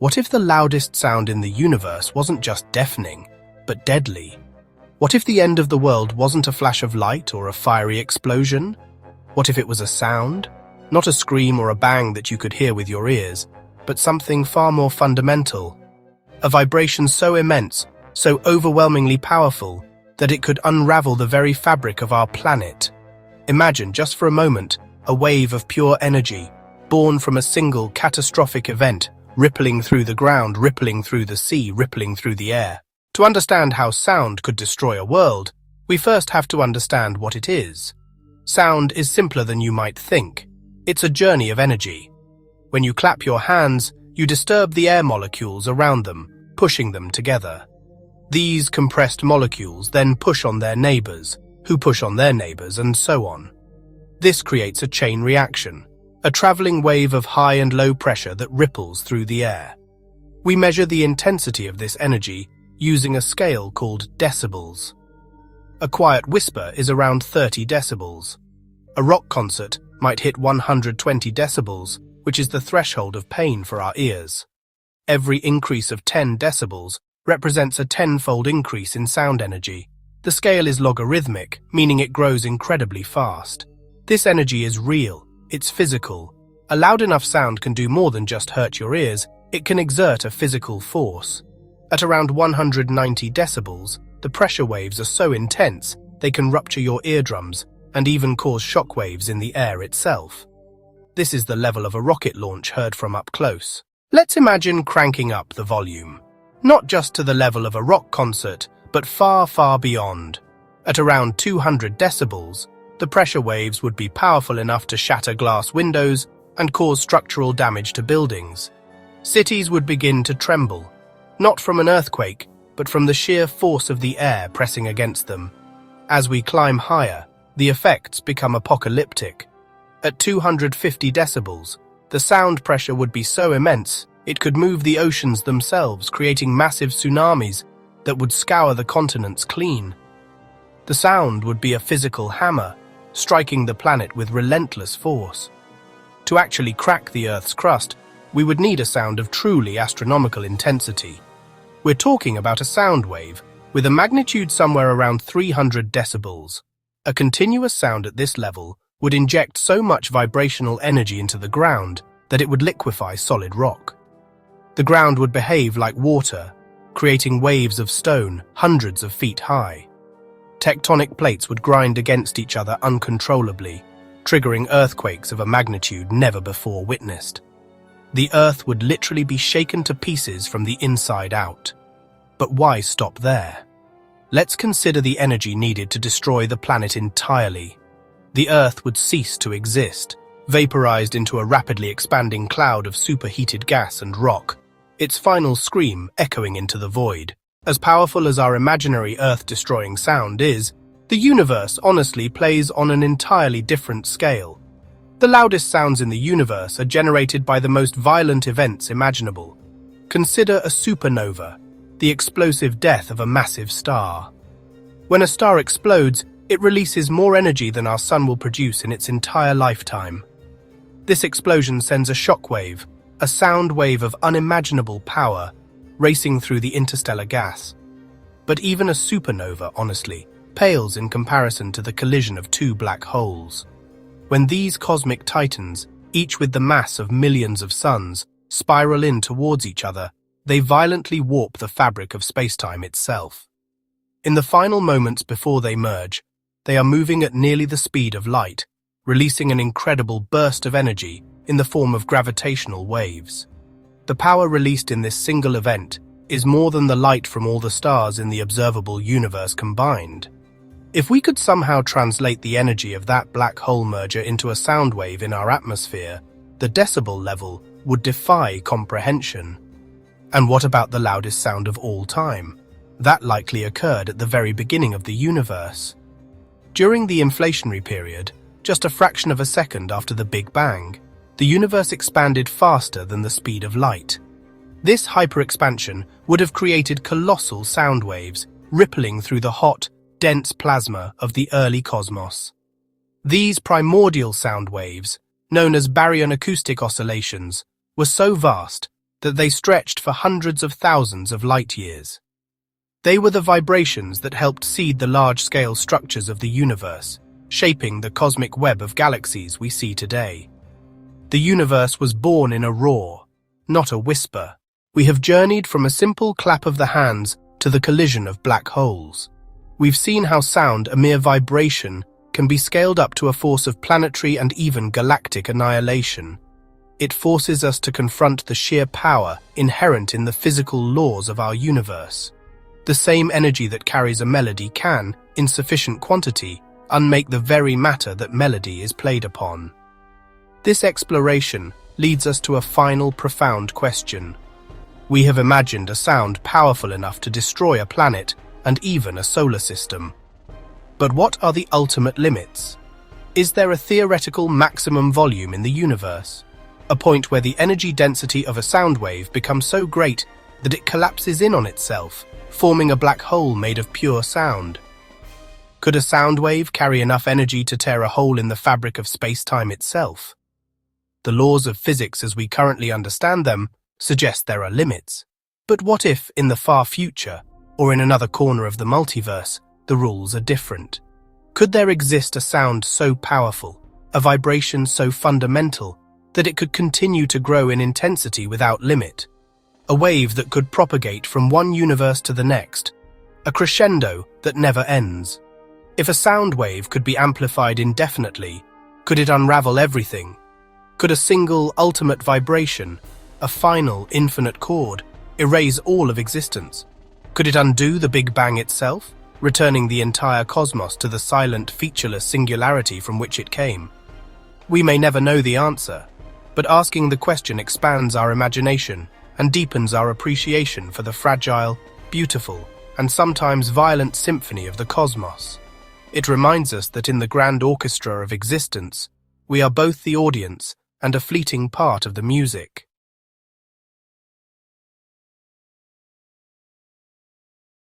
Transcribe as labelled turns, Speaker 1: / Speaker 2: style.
Speaker 1: What if the loudest sound in the universe wasn't just deafening, but deadly? What if the end of the world wasn't a flash of light or a fiery explosion? What if it was a sound? Not a scream or a bang that you could hear with your ears, but something far more fundamental. A vibration so immense, so overwhelmingly powerful, that it could unravel the very fabric of our planet. Imagine, just for a moment, a wave of pure energy, born from a single catastrophic event, rippling through the ground, rippling through the sea, rippling through the air. To understand how sound could destroy a world, we first have to understand what it is. Sound is simpler than you might think. It's a journey of energy. When you clap your hands, you disturb the air molecules around them, pushing them together. These compressed molecules then push on their neighbors, who push on their neighbors, and so on. This creates a chain reaction, a traveling wave of high and low pressure that ripples through the air. We measure the intensity of this energy using a scale called decibels. A quiet whisper is around 30 decibels. A rock concert might hit 120 decibels, which is the threshold of pain for our ears. Every increase of 10 decibels represents a tenfold increase in sound energy. The scale is logarithmic, meaning it grows incredibly fast. This energy is real. It's physical. A loud enough sound can do more than just hurt your ears, it can exert a physical force. At around 190 decibels, the pressure waves are so intense they can rupture your eardrums and even cause shockwaves in the air itself. This is the level of a rocket launch heard from up close. Let's imagine cranking up the volume. Not just to the level of a rock concert, but far, far beyond. At around 200 decibels, the pressure waves would be powerful enough to shatter glass windows and cause structural damage to buildings. Cities would begin to tremble, not from an earthquake, but from the sheer force of the air pressing against them. As we climb higher, the effects become apocalyptic. At 250 decibels, the sound pressure would be so immense it could move the oceans themselves, creating massive tsunamis that would scour the continents clean. The sound would be a physical hammer, striking the planet with relentless force. To actually crack the Earth's crust, we would need a sound of truly astronomical intensity. We're talking about a sound wave with a magnitude somewhere around 300 decibels. A continuous sound at this level would inject so much vibrational energy into the ground that it would liquefy solid rock. The ground would behave like water, creating waves of stone hundreds of feet high. Tectonic plates would grind against each other uncontrollably, triggering earthquakes of a magnitude never before witnessed. The Earth would literally be shaken to pieces from the inside out. But why stop there? Let's consider the energy needed to destroy the planet entirely. The Earth would cease to exist, vaporized into a rapidly expanding cloud of superheated gas and rock, its final scream echoing into the void. As powerful as our imaginary Earth-destroying sound is, the universe honestly plays on an entirely different scale. The loudest sounds in the universe are generated by the most violent events imaginable. Consider a supernova, the explosive death of a massive star. When a star explodes, it releases more energy than our sun will produce in its entire lifetime. This explosion sends a shockwave, a sound wave of unimaginable power, racing through the interstellar gas. But even a supernova, honestly, pales in comparison to the collision of two black holes. When these cosmic titans, each with the mass of millions of suns, spiral in towards each other, they violently warp the fabric of spacetime itself. In the final moments before they merge, they are moving at nearly the speed of light, releasing an incredible burst of energy in the form of gravitational waves. The power released in this single event is more than the light from all the stars in the observable universe combined. If we could somehow translate the energy of that black hole merger into a sound wave in our atmosphere, the decibel level would defy comprehension. And what about the loudest sound of all time? That likely occurred at the very beginning of the universe. During the inflationary period, just a fraction of a second after the Big Bang, the universe expanded faster than the speed of light. This hyperexpansion would have created colossal sound waves, rippling through the hot, dense plasma of the early cosmos. These primordial sound waves, known as baryon acoustic oscillations, were so vast that they stretched for hundreds of thousands of light-years. They were the vibrations that helped seed the large-scale structures of the universe, shaping the cosmic web of galaxies we see today. The universe was born in a roar, not a whisper. We have journeyed from a simple clap of the hands to the collision of black holes. We've seen how sound, a mere vibration, can be scaled up to a force of planetary and even galactic annihilation. It forces us to confront the sheer power inherent in the physical laws of our universe. The same energy that carries a melody can, in sufficient quantity, unmake the very matter that melody is played upon. This exploration leads us to a final profound question. We have imagined a sound powerful enough to destroy a planet and even a solar system. But what are the ultimate limits? Is there a theoretical maximum volume in the universe? A point where the energy density of a sound wave becomes so great that it collapses in on itself, forming a black hole made of pure sound. Could a sound wave carry enough energy to tear a hole in the fabric of space-time itself? The laws of physics as we currently understand them suggest there are limits. But what if, in the far future, or in another corner of the multiverse, the rules are different? Could there exist a sound so powerful, a vibration so fundamental, that it could continue to grow in intensity without limit? A wave that could propagate from one universe to the next, a crescendo that never ends. If a sound wave could be amplified indefinitely, could it unravel everything? Could a single ultimate vibration, a final infinite chord, erase all of existence? Could it undo the Big Bang itself, returning the entire cosmos to the silent, featureless singularity from which it came? We may never know the answer, but asking the question expands our imagination and deepens our appreciation for the fragile, beautiful, and sometimes violent symphony of the cosmos. It reminds us that in the grand orchestra of existence, we are both the audience and a fleeting part of the music.